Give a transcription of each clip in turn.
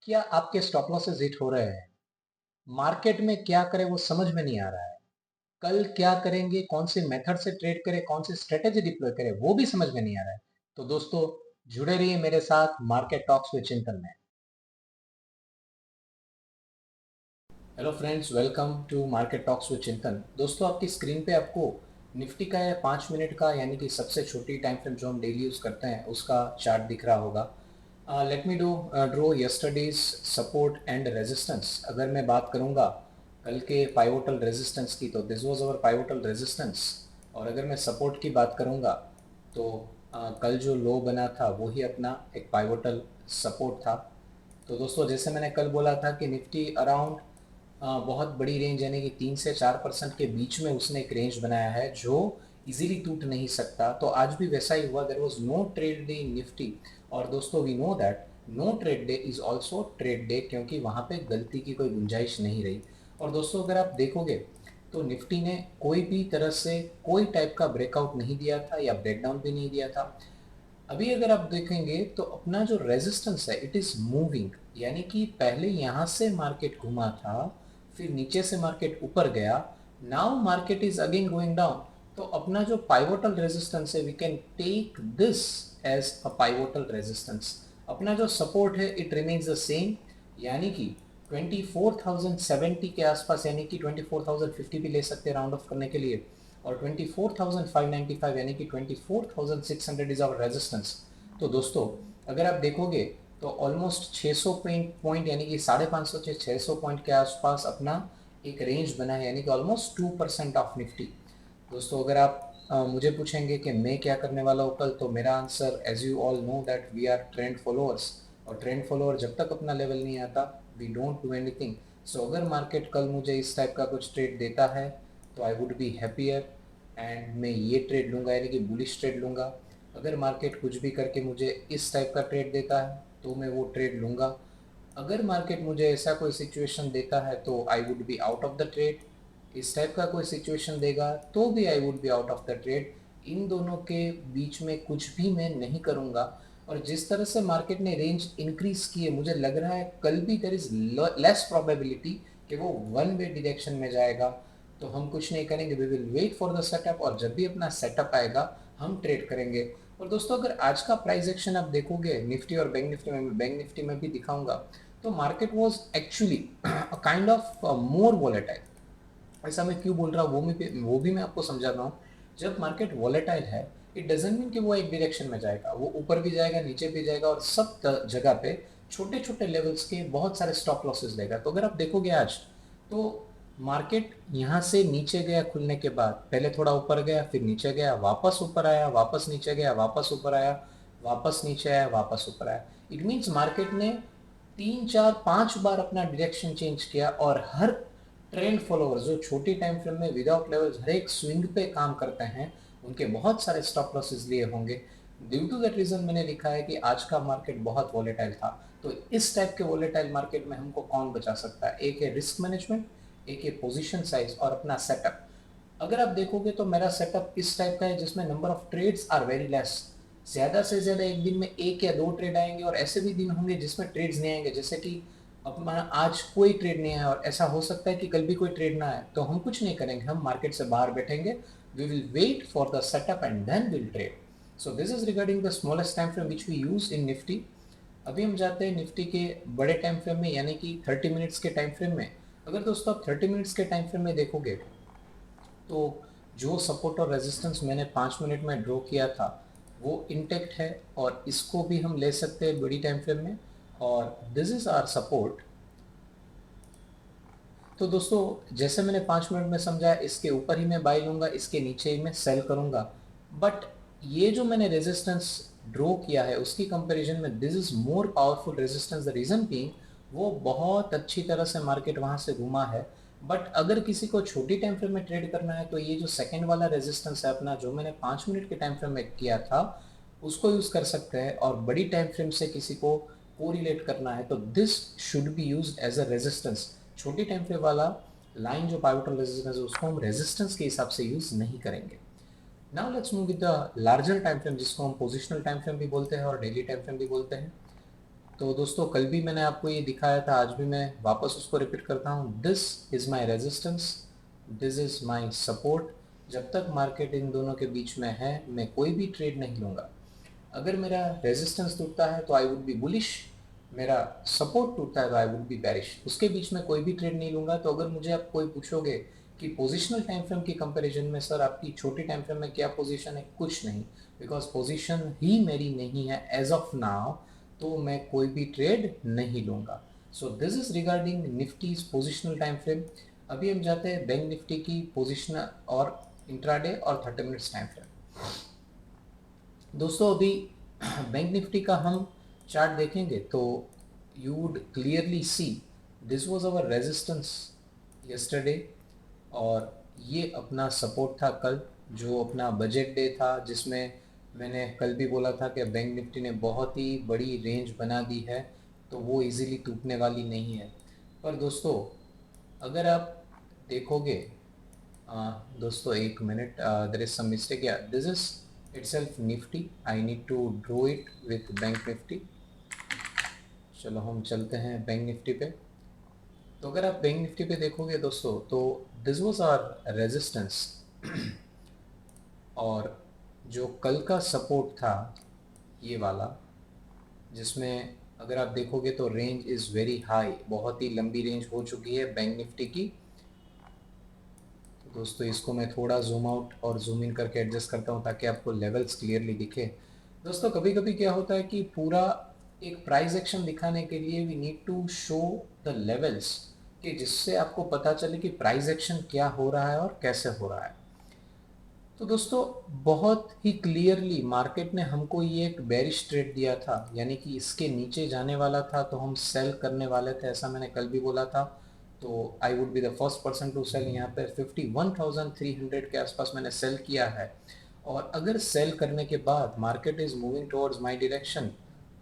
क्या आपके stop losses hit हो रहे हैं? मार्केट में क्या करें वो समझ में नहीं आ रहा है। कल क्या करेंगे, कौन से मेथड से ट्रेड करें, कौन सी स्ट्रेटेजी डिप्लॉय करें वो भी समझ में नहीं आ रहा है। तो दोस्तों, जुड़े रहिए मेरे साथ मार्केट टॉक्स विद चिंतन में। Hello friends, welcome to market talks with Chintan. दोस्तों, आपकी स्क्रीन पे आपको निफ्टी का या 5 मिनट का यानी कि सबसे छोटी टाइम फ्रेम जो हम डेली यूज़ करते हैं उसका चार्ट दिख रहा होगा। Let me draw yesterday's support and resistance. अगर मैं बात करूंगा कल के पाइवोटल रेजिस्टेंस की, तो this was our pivotal resistance. और अगर मैं सपोर्ट की बात करूंगा तो कल जो लो बना था वही अपना एक पाइवोटल सपोर्ट था। तो दोस्तों, जैसे मैंने कल बोला था कि निफ्टी अराउंड बहुत बड़ी रेंज यानी कि 3 से 4% के बीच में उसने एक रेंज बनाया है जो इजीली टूट नहीं सकता। तो आज भी वैसा ही हुआ। There was no trade day in Nifty. और दोस्तों, we know that no trade day is also trade day, क्योंकि वहाँ पे गलती की कोई गुंजाइश नहीं रही। और दोस्तों, अगर आप देखोगे तो निफ्टी ने कोई भी तरह से कोई टाइप का ब्रेकआउट नहीं दिया था या ब्रेकडाउन भी नहीं दिया था। अभी अगर आप देखेंगे तो अपना जो रेजिस्टेंस है इट इज मूविंग, यानी कि पहले यहाँ से मार्केट घुमा था, फिर नीचे से मार्केट ऊपर गया, now market is again going down. तो अपना जो पाइवोटल रेजिस्टेंस है we can take this as a pivotal resistance. अपना जो सपोर्ट है इट रिमेन्स द सेम, यानी कि 24,070 के आसपास, यानी कि 24,050 भी ले सकते हैं राउंड ऑफ करने के लिए। और 24,595 यानी कि 24,600 इज आवर रेजिस्टेंस। तो दोस्तों, अगर आप देखोगे तो ऑलमोस्ट 600 पॉइंट यानी कि 550 से 600 पॉइंट के आसपास अपना एक रेंज बना है, यानी कि ऑलमोस्ट 2% ऑफ निफ्टी। दोस्तों, अगर आप मुझे पूछेंगे कि मैं क्या करने वाला हूँ कल, तो मेरा answer, as you all know that we are trend followers. और ट्रेंड फॉलोअर जब तक अपना लेवल नहीं आता we don't do anything. So अगर मार्केट कल मुझे इस टाइप का कुछ ट्रेड देता है तो I would be happier and मैं ये ट्रेड लूँगा, यानी कि बुलिश ट्रेड लूँगा। अगर मार्केट कुछ भी करके मुझे इस टाइप का ट्रेड देता है तो मैं वो ट्रेड लूँगा। अगर मार्केट मुझे ऐसा कोई सिचुएशन देता है तो I would be out of the trade. इस टाइप का कोई सिचुएशन देगा तो भी I would be out of the trade. इन दोनों के बीच में कुछ भी मैं नहीं करूँगा। और जिस तरह से मार्केट ने रेंज इंक्रीज की है, मुझे लग रहा है कल भी देर इज लेस प्रोबेबिलिटी कि वो वन वे डायरेक्शन में जाएगा। तो हम कुछ नहीं करेंगे, we will wait for the setup, और जब भी अपना सेटअप आएगा हम ट्रेड करेंगे। और दोस्तों, अगर आज का प्राइस एक्शन आप देखोगे निफ्टी और बैंक निफ्टी में भी दिखाऊंगा, तो market was actually kind of more volatile. ऐसा मैं क्यों बोल रहा हूँ वो भी मैं आपको समझा रहा हूँ। जब मार्केट वॉलेटाइल है इट डजेंट मीन कि वो एक डायरेक्शन में जाएगा, वो ऊपर भी जाएगा नीचे भी जाएगा, और सब जगह पे छोटे छोटे लेवल्स के बहुत सारे स्टॉप लॉसेस लेगा। तो अगर आप देखोगे आज, तो मार्केट यहाँ से नीचे गया खुलने के बाद, पहले थोड़ा ऊपर गया फिर नीचे गया, वापस ऊपर आया, वापस नीचे गया, वापस ऊपर आया, वापस नीचे आया, वापस ऊपर आया। इट मीन्स मार्केट ने 3 4 5 बार अपना डायरेक्शन चेंज किया। और हर ट्रेंड फॉलोअर्स जो छोटी टाइम फ्रेम में विदाउट लेवल्स हर एक स्विंग पे काम करते हैं, उनके बहुत सारे स्टॉप लॉसेस लिए होंगे। ड्यू टू दैट रीजन मैंने लिखा है कि आज का मार्केट बहुत वॉलेटाइल था। तो इस टाइप के वॉलेटाइल मार्केट में हमको कौन बचा सकता है? एक है रिस्क मैनेजमेंट, एक है पोजीशन साइज और अपना सेटअप। अगर आप देखोगे तो मेरा सेटअप इस टाइप का है जिसमें number of trades are very less. ज़्यादा से ज़्यादा एक दिन में 1 या 2 ट्रेड आएंगे, और ऐसे भी दिन होंगे जिसमें ट्रेड्स नहीं आएंगे, जैसे कि अपना आज कोई ट्रेड नहीं आया और ऐसा हो सकता है कि कल भी कोई ट्रेड ना आए। तो हम कुछ नहीं करेंगे, हम मार्केट से बाहर बैठेंगे, we will wait for the setup and then will trade. So this is regarding the smallest time frame which we use in Nifty. अभी हम जाते हैं निफ्टी के बड़े टाइम फ्रेम में, यानी कि 30 मिनट्स के टाइम फ्रेम में। अगर दोस्तों आप 30 मिनट्स के टाइम फ्रेम में देखोगे तो जो सपोर्ट और रेजिस्टेंस मैंने 5 मिनट में ड्रॉ किया था वो इंटेक्ट है, और इसको भी हम ले सकते हैं बड़ी टाइम फ्रेम में। और दिस इज आवर सपोर्ट। तो दोस्तों, जैसे मैंने 5 मिनट में समझाया, इसके ऊपर ही मैं बाई लूँगा, इसके नीचे ही मैं सेल करूँगा। बट ये जो मैंने रेजिस्टेंस ड्रॉ किया है उसकी कंपैरिजन में this is more powerful resistance. The reason being वो बहुत अच्छी तरह से मार्केट वहाँ से घुमा है। बट अगर किसी को छोटी टाइम फ्रेम में ट्रेड करना है तो ये जो सेकेंड वाला रेजिस्टेंस है अपना, जो मैंने 5 मिनट के टाइम फ्रेम में किया था, उसको यूज़ कर सकते हैं। और बड़ी टाइम फ्रेम से किसी को कोरिलेट करना है तो this should be use as a resistance. छोटी टाइम फ्रेम वाला लाइन जो पाइवोटल रेजिस्टेंस है उसको हम रेजिस्टेंस के हिसाब से यूज नहीं करेंगे। Now let's move with the larger time frame, जिसको हम पोजिशनल टाइम फ्रेम भी बोलते हैं और डेली टाइम फ्रेम भी बोलते हैं। तो दोस्तों कल भी मैंने आपको ये दिखाया था, आज भी मैं वापस उसको रिपीट करता हूँ। This is my resistance, this is my support. जब तक मार्केट इन दोनों के बीच में है मैं कोई भी ट्रेड नहीं लूँगा। अगर मेरा रेजिस्टेंस टूटता है तो आई वुड बी बुलिश, मेरा सपोर्ट टूटता है तो आई वुड बी बेरिश। उसके बीच में कोई भी ट्रेड नहीं लूँगा। तो अगर मुझे आप कोई पूछोगे कि पोजिशनल टाइम फ्रेम की कंपैरिजन में सर आपकी छोटी टाइम फ्रेम में क्या पोजीशन है, कुछ नहीं, बिकॉज पोजीशन ही मेरी नहीं है एज ऑफ नाउ, तो मैं कोई भी ट्रेड नहीं लूँगा। So this is regarding Nifty's positional time frame. अभी हम जाते हैं बैंक निफ्टी की पोजिशनल और इंट्राडे और 30 मिनट्स टाइम फ्रेम। दोस्तों अभी बैंक निफ्टी का हम चार्ट देखेंगे तो you would clearly see this was our resistance yesterday, और ये अपना सपोर्ट था कल, जो अपना बजट डे था, जिसमें मैंने कल भी बोला था कि बैंक निफ्टी ने बहुत ही बड़ी रेंज बना दी है, तो वो इजीली टूटने वाली नहीं है। पर दोस्तों अगर आप देखोगे, दोस्तों एक minute, there is some mistake, या this is itself nifty, I need to draw it with bank Nifty. चलो हम चलते हैं बैंक निफ्टी पे। तो अगर आप बैंक निफ्टी पे देखोगे दोस्तों तो दिस वाज आवर रेजिस्टेंस, और जो कल का सपोर्ट था ये वाला, जिसमें अगर आप देखोगे तो रेंज इज़ वेरी हाई, बहुत ही लंबी रेंज हो चुकी है बैंक निफ्टी की। दोस्तों इसको मैं थोड़ा जूम आउट और जूम इन करके एडजस्ट करता हूँ ताकि आपको लेवल्स क्लियरली दिखे। दोस्तों कभी कभी क्या होता है कि पूरा एक प्राइस एक्शन दिखाने के लिए we need to show the levels, कि जिससे आपको पता चले कि प्राइस एक्शन क्या हो रहा है और कैसे हो रहा है। तो दोस्तों बहुत ही क्लियरली मार्केट ने हमको ये एक बेरिश ट्रेड दिया था, यानी कि इसके नीचे जाने वाला था तो हम सेल करने वाले थे, ऐसा मैंने कल भी बोला था। तो I would be the first person to sell. यहाँ पे 51,300 के आसपास मैंने सेल किया है, और अगर सेल करने के बाद market is moving towards my direction,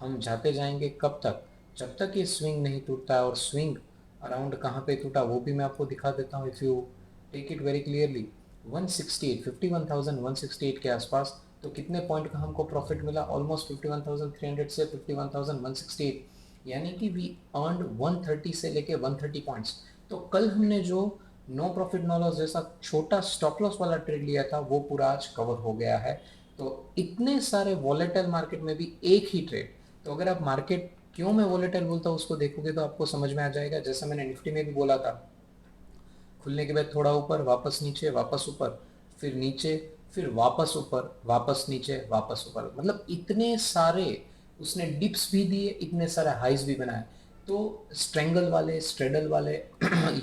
हम जाते जाएंगे कब तक, जब तक ये स्विंग नहीं टूटता है। और स्विंग अराउंड कहाँ पे टूटा वो भी मैं आपको दिखा देता हूँ, if you take it very clearly. 168, 51,168 के आसपास। तो कितने पॉइंट का हमको प्रॉफिट मिला, ऑलमोस्ट 51,300 से 51,168, यानी कि वी अर्नड 130 से लेके 130 पॉइंट्स। तो कल हमने जो नो प्रॉफिट नो लॉस जैसा छोटा स्टॉप लॉस वाला ट्रेड लिया था वो पूरा आज कवर हो गया है। तो इतने सारे वॉलेटाइल मार्केट में भी एक ही ट्रेड। तो अगर आप मार्केट क्यों मैं वॉलेटाइल बोलता हूँ उसको देखोगे तो आपको समझ में आ जाएगा। जैसा मैंने निफ्टी में भी बोला था, खुलने के बाद थोड़ा ऊपर, वापस नीचे, वापस ऊपर, फिर नीचे, फिर वापस ऊपर, वापस नीचे, वापस ऊपर, मतलब इतने सारे उसने डिप्स भी दिए, इतने सारे हाइज भी बनाए। तो स्ट्रेंगल वाले, स्ट्रेडल वाले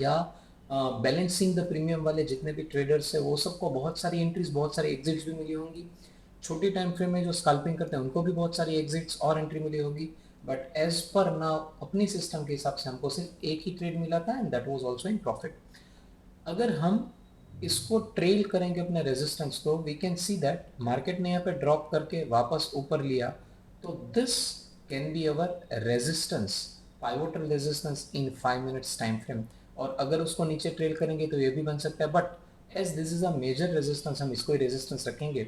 या बैलेंसिंग द प्रीमियम वाले जितने भी ट्रेडर्स है वो सबको बहुत सारी एंट्रीज, बहुत सारी एग्जिट्स भी मिली होंगी। छोटी टाइम फ्रेम में जो स्कैल्पिंग करते हैं उनको भी बहुत सारी एग्जिट्स और एंट्री मिली होगी। बट एज पर नाउ अपनी सिस्टम के हिसाब से हमको सिर्फ एक ही ट्रेड मिला था, and that was also in profit. अगर हम इसको ट्रेल करेंगे अपने रेजिस्टेंस को, we can see that market ने यहाँ पे ड्रॉप करके वापस ऊपर लिया, तो this can be our resistance, pivotal resistance in 5 minutes time frame. और अगर उसको नीचे ट्रेल करेंगे तो ये भी बन सकता है, but as this is a major resistance, हम इसको ही रेजिस्टेंस रखेंगे।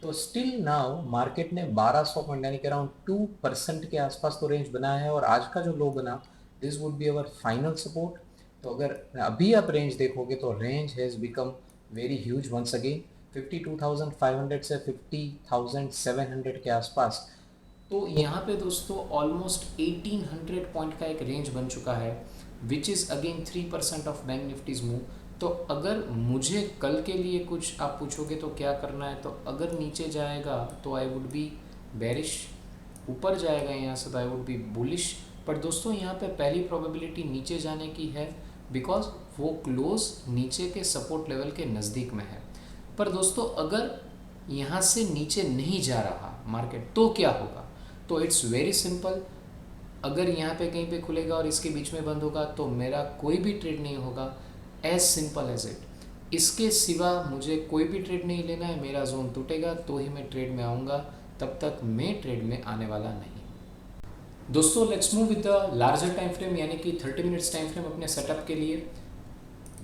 तो स्टिल नाउ मार्केट ने 1200 पॉइंट यानी कि अराउंड 2% के आसपास तो रेंज बनाया है, और आज का जो लो बना this would be our final support. तो अगर अभी आप रेंज देखोगे तो range has become very huge once again, 52,500 से 50,700 के आसपास। तो यहाँ पे दोस्तों ऑलमोस्ट 1800 पॉइंट का एक रेंज बन चुका है, which is again 3% off bank Nifty's move. तो अगर मुझे कल के लिए कुछ आप पूछोगे तो क्या करना है, तो अगर नीचे जाएगा तो आई वुड बी बेरिश, ऊपर जाएगा यहाँ से तो आई वुड बी बुलिश। पर दोस्तों यहाँ पे पहली प्रोबेबिलिटी नीचे जाने की है, बिकॉज वो क्लोज नीचे के सपोर्ट लेवल के नज़दीक में है। पर दोस्तों अगर यहाँ से नीचे नहीं जा रहा मार्केट तो क्या होगा, तो इट्स वेरी सिंपल। अगर यहाँ पे कहीं पे खुलेगा और इसके बीच में बंद होगा तो मेरा कोई भी ट्रेड नहीं होगा, एज सिंपल एज इट। इसके सिवा मुझे कोई भी ट्रेड नहीं लेना है, मेरा जोन टूटेगा तो ही मैं ट्रेड में आऊँगा, तब तक मैं ट्रेड में आने वाला नहीं। दोस्तों let's move with the larger time frame, यानी कि 30 मिनट्स टाइम फ्रेम अपने सेटअप के लिए।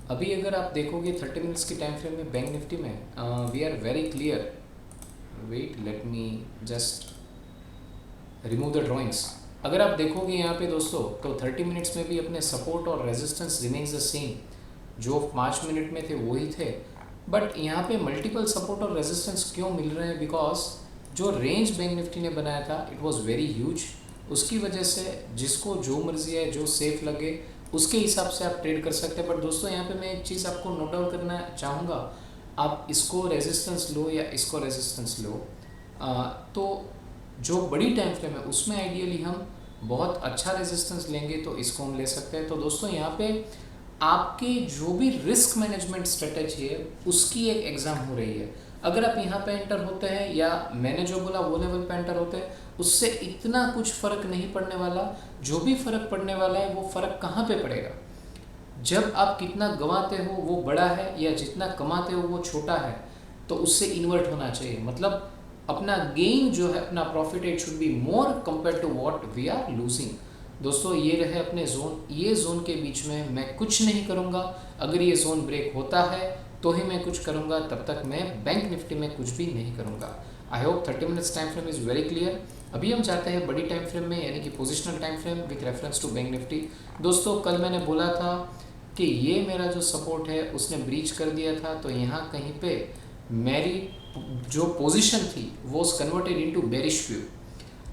अभी अगर आप देखोगे 30 मिनट्स की टाइम फ्रेम में बैंक निफ्टी में we are very clear. Wait, let me just remove the drawings. अगर आप देखोगे यहाँ पे दोस्तों तो 30 मिनट्स में भी अपने सपोर्ट और रेजिस्टेंस रिमेन्स द सेम, जो 5 मिनट में थे वही थे, बट यहाँ पे मल्टीपल सपोर्ट और रेजिस्टेंस क्यों मिल रहे हैं? बिकॉज जो रेंज बैंक निफ्टी ने बनाया था इट वाज वेरी ह्यूज। उसकी वजह से जिसको जो मर्जी है, जो सेफ लगे उसके हिसाब से आप ट्रेड कर सकते हैं। बट दोस्तों यहाँ पे मैं एक चीज़ आपको नोट डाउन करना चाहूँगा, आप इसको रेजिस्टेंस लो या इसको रेजिस्टेंस लो, तो जो बड़ी टाइम फ्रेम है उसमें आइडियली हम बहुत अच्छा रेजिस्टेंस लेंगे तो इसको हम ले सकते हैं। तो दोस्तों यहाँ पे आपके जो भी रिस्क मैनेजमेंट स्ट्रेटेजी है उसकी एक एग्जाम हो रही है। अगर आप यहाँ पे एंटर होते हैं या मैंने जो बोला वो लेवल पे एंटर होते हैं, उससे इतना कुछ फर्क नहीं पड़ने वाला। जो भी फर्क पड़ने वाला है वो फर्क कहाँ पे पड़ेगा? जब आप कितना गंवाते हो वो बड़ा है या जितना कमाते हो वो छोटा है, तो उससे इन्वर्ट होना चाहिए। मतलब अपना गेन जो है, अपना profit, it should be more compare to what we are losing. दोस्तों ये रहे अपने जोन, ये जोन के बीच में मैं कुछ नहीं करूँगा। अगर ये जोन ब्रेक होता है तो ही मैं कुछ करूँगा, तब तक मैं बैंक निफ्टी में कुछ भी नहीं करूँगा। I hope 30 minutes time frame is very clear. अभी हम जाते हैं बड़ी टाइम फ्रेम में, यानी कि positional time frame with reference to bank Nifty. दोस्तों कल मैंने बोला था कि ये मेरा जो सपोर्ट है उसने ब्रीच कर दिया था, तो यहाँ कहीं पे मेरी जो पोजीशन थी वो कन्वर्टेड इनटू बेरिश व्यू,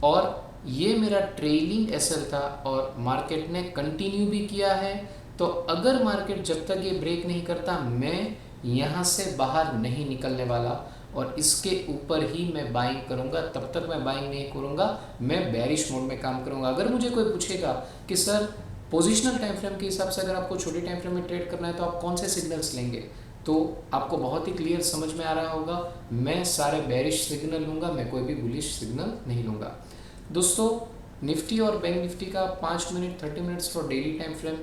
और ये मेरा ट्रेलिंग एसएल था और मार्केट ने कंटिन्यू भी किया है। तो अगर मार्केट जब तक ये ब्रेक नहीं करता मैं यहाँ से बाहर नहीं निकलने वाला, और इसके ऊपर ही मैं बाइंग करूँगा। तब तक मैं बाइंग नहीं करूँगा, मैं बेरिश मोड में काम करूँगा। अगर मुझे कोई पूछेगा कि सर पोजिशनल टाइम फ्रेम के हिसाब से अगर आपको छोटी टाइम फ्रेम में ट्रेड करना है तो आप कौन से सिग्नल्स लेंगे, तो आपको बहुत ही क्लियर समझ में आ रहा होगा, मैं सारे बेरिश सिग्नल लूँगा, मैं कोई भी बुलिश सिग्नल नहीं लूँगा। दोस्तों निफ्टी और बैंक निफ्टी का 5 minute 30 minutes for daily time frame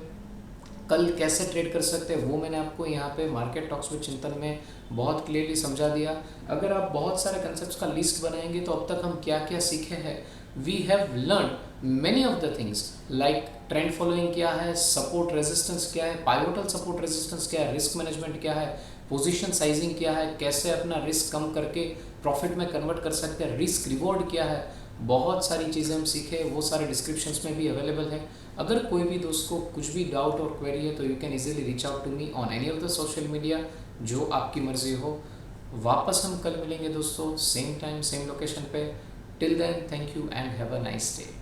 कल कैसे ट्रेड कर सकते हैं वो मैंने आपको यहाँ पे मार्केट टॉक्स विद चिंतन में बहुत क्लियरली समझा दिया। अगर आप बहुत सारे कंसेप्ट्स का लिस्ट बनाएंगे तो अब तक हम क्या क्या सीखे हैं, we have learn many of the things like trend following क्या है, सपोर्ट रेजिस्टेंस क्या है, पाइवोटल सपोर्ट रेजिस्टेंस क्या है, रिस्क मैनेजमेंट क्या है, पोजीशन साइजिंग क्या है, कैसे अपना रिस्क कम करके प्रॉफिट में कन्वर्ट कर सकते हैं, रिस्क रिवॉर्ड क्या है, बहुत सारी चीज़ें हम सीखे, वो सारे डिस्क्रिप्शंस में भी अवेलेबल है। अगर कोई भी दोस्त को कुछ भी डाउट और क्वेरी है तो you can easily reach out to me on any of the social media, जो आपकी मर्जी हो। वापस हम कल मिलेंगे दोस्तों, सेम टाइम सेम लोकेशन पे। Till then thank you and have a nice day.